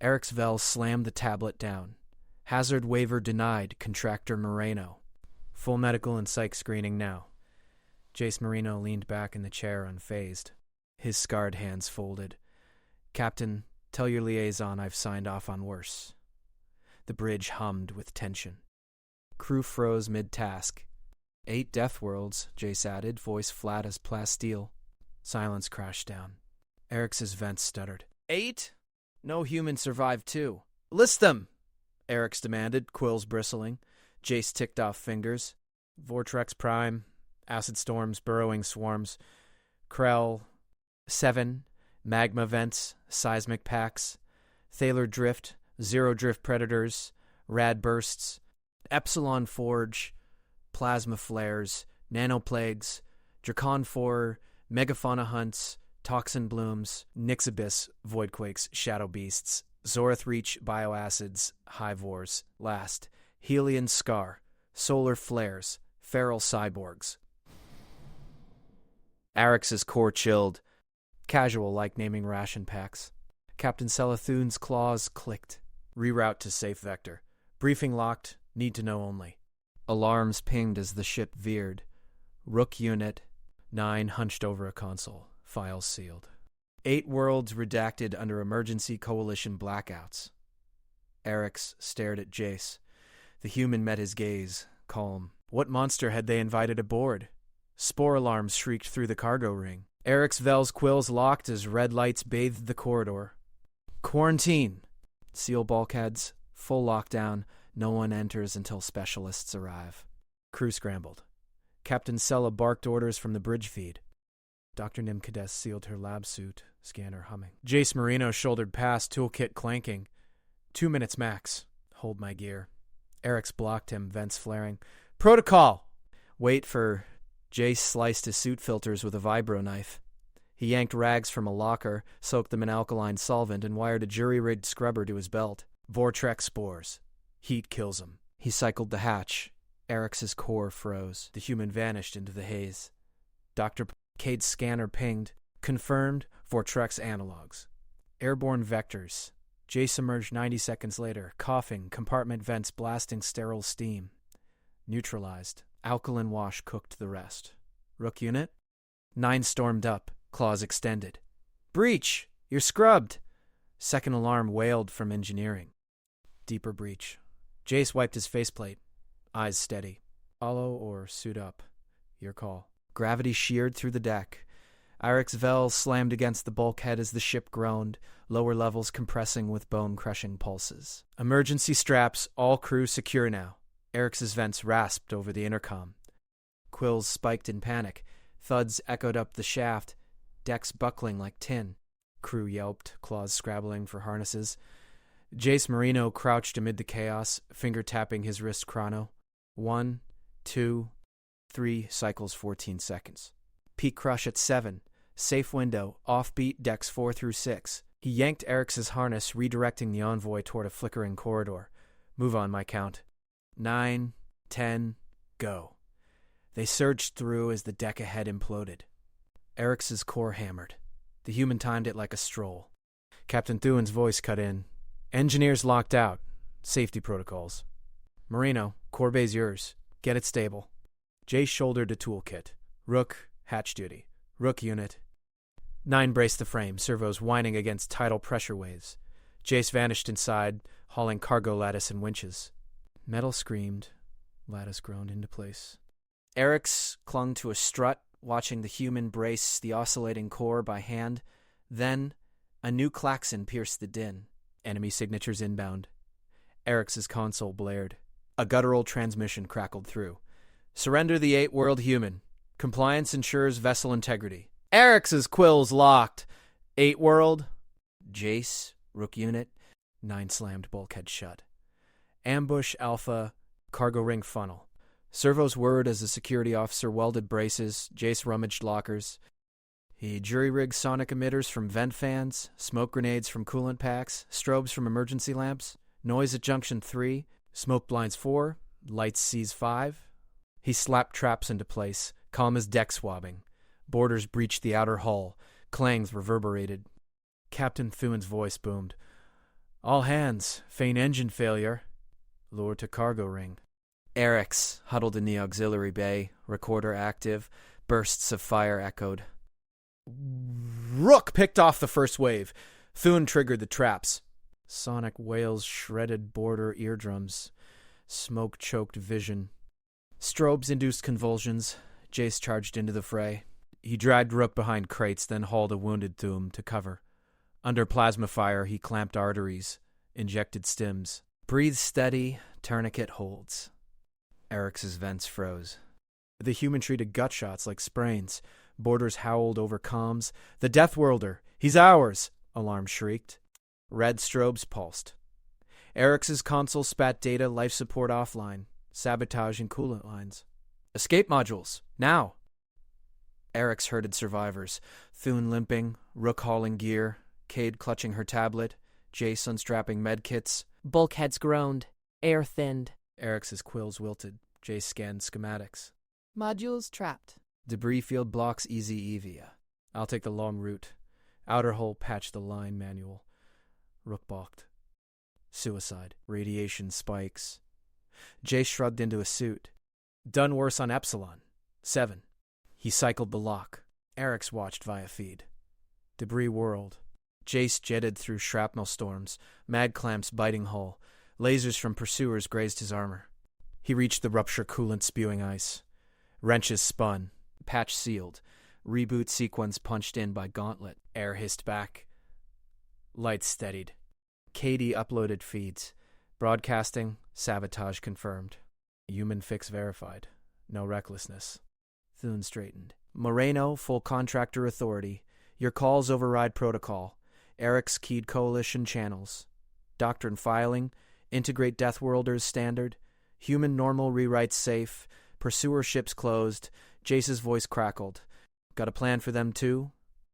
Eric's Vel slammed the tablet down. Hazard waiver denied, Contractor Moreno. Full medical and psych screening now. Jace Marino leaned back in the chair unfazed. His scarred hands folded. Captain, tell your liaison I've signed off on worse. The bridge hummed with tension. Crew froze mid-task. 8 Deathworlds, Jace added, voice flat as plasteel. Silence crashed down. Eric's vents stuttered. 8? No human survived too. List them! Eric's demanded, quills bristling. Jace ticked off fingers. Vortex Prime, Acid Storms, Burrowing Swarms, Krell, 7, Magma Vents, Seismic Packs, Thaler Drift, Zero Drift Predators, Rad Bursts, Epsilon Forge, Plasma Flares, Nanoplagues, Dracon 4, Megafauna Hunts, Toxin Blooms, Nyxabyss, Voidquakes, Shadow Beasts, Zorith Reach, Bioacids, Hive Wars, Last, Helion Scar, Solar Flares, Feral Cyborgs. Arix's core chilled. Casual like naming ration packs. Captain Selathoon's claws clicked. Reroute to safe vector. Briefing locked. Need to know only. Alarms pinged as the ship veered. Rook Unit 9 hunched over a console. Files sealed. 8 worlds redacted under emergency coalition blackouts. Erix stared at Jace. The human met his gaze, calm. What monster had they invited aboard? Spore alarms shrieked through the cargo ring. Eric's Vel's quills locked as red lights bathed the corridor. Quarantine! Seal bulkheads, full lockdown, no one enters until specialists arrive. Crew scrambled. Captain Sella barked orders from the bridge feed. Dr. Nimkades sealed her lab suit, scanner humming. Jace Marino shouldered past, toolkit clanking. 2 minutes max. Hold my gear. Eric's blocked him, vents flaring. Protocol! Wait for... Jace sliced his suit filters with a vibro knife. He yanked rags from a locker, soaked them in alkaline solvent, and wired a jury-rigged scrubber to his belt. Vortex spores. Heat kills him. He cycled the hatch. Erix's core froze. The human vanished into the haze. Dr. Cade's scanner pinged. Confirmed. Vortex analogs. Airborne vectors. Jace emerged 90 seconds later, coughing, compartment vents blasting sterile steam. Neutralized. Alkaline wash cooked the rest. Rook Unit? 9 stormed up, claws extended. Breach! You're scrubbed! Second alarm wailed from engineering. Deeper breach. Jace wiped his faceplate. Eyes steady. Follow or suit up. Your call. Gravity sheared through the deck. Eric's Vel slammed against the bulkhead as the ship groaned, lower levels compressing with bone-crushing pulses. Emergency straps, all crew secure now. Erix's vents rasped over the intercom. Quills spiked in panic. Thuds echoed up the shaft, decks buckling like tin. Crew yelped, claws scrabbling for harnesses. Jace Marino crouched amid the chaos, finger-tapping his wrist chrono. 1, 2, 3 cycles 14 seconds. Peak crush at 7. Safe window, offbeat decks 4 through 6. He yanked Erix's harness, redirecting the envoy toward a flickering corridor. Move on, my count. 9, 10, go. They surged through as the deck ahead imploded. Erix's core hammered. The human timed it like a stroll. Captain Thuan's voice cut in. Engineers locked out. Safety protocols. Marino, core bay's yours. Get it stable. Jace shouldered a toolkit. Rook, hatch duty. Rook Unit. 9 braced the frame, servos whining against tidal pressure waves. Jace vanished inside, hauling cargo lattice and winches. Metal screamed. Lattice groaned into place. Erix clung to a strut, watching the human brace the oscillating core by hand. Then, a new klaxon pierced the din. Enemy signatures inbound. Erix's console blared. A guttural transmission crackled through. Surrender the 8-world human. Compliance ensures vessel integrity. Erix's quills locked. 8-world. Jace, Rook Unit. 9 slammed bulkhead shut. Ambush Alpha, cargo ring funnel. Servos whirred as the security officer welded braces. Jace rummaged lockers. He jury-rigged sonic emitters from vent fans, smoke grenades from coolant packs, strobes from emergency lamps, noise at junction 3, smoke blinds 4, lights sees 5. He slapped traps into place, calm as deck swabbing. Boarders breached the outer hull. Clangs reverberated. Captain Thuan's voice boomed. All hands, feign engine failure. Lure to cargo ring. Eric's huddled in the auxiliary bay, recorder active, bursts of fire echoed. Rook picked off the first wave. Thune triggered the traps. Sonic wails shredded border eardrums. Smoke-choked vision. Strobes induced convulsions. Jace charged into the fray. He dragged Rook behind crates, then hauled a wounded Thune to cover. Under plasma fire, he clamped arteries, injected stims. Breathe steady, tourniquet holds. Eric's vents froze. The human treated gut shots like sprains. Borders howled over comms. The Deathworlder! He's ours! Alarm shrieked. Red strobes pulsed. Eric's console spat data, life support offline. Sabotage and coolant lines. Escape modules! Now! Eric's herded survivors. Thune limping, Rook hauling gear, Cade clutching her tablet, Jace unstrapping medkits. Bulkheads groaned. Air thinned. Eric's quills wilted. Jace scanned schematics. Modules trapped. Debris field blocks easy Evia. I'll take the long route. Outer hull patch the line manual. Rook balked. Suicide. Radiation spikes. Jace shrugged into a suit. Done worse on Epsilon. 7. He cycled the lock. Eric's watched via feed. Debris whirled. Jace jetted through shrapnel storms, mag clamps biting hull. Lasers from pursuers grazed his armor. He reached the rupture coolant spewing ice. Wrenches spun. Patch sealed. Reboot sequence punched in by gauntlet. Air hissed back. Lights steadied. Katie uploaded feeds. Broadcasting, sabotage confirmed. Human fix verified. No recklessness. Thune straightened. Moreno, full contractor authority. Your calls override protocol. Eric's keyed coalition channels. Doctrine filing. Integrate Deathworlders standard. Human normal rewrites safe. Pursuer ships closed. Jace's voice crackled. Got a plan for them too?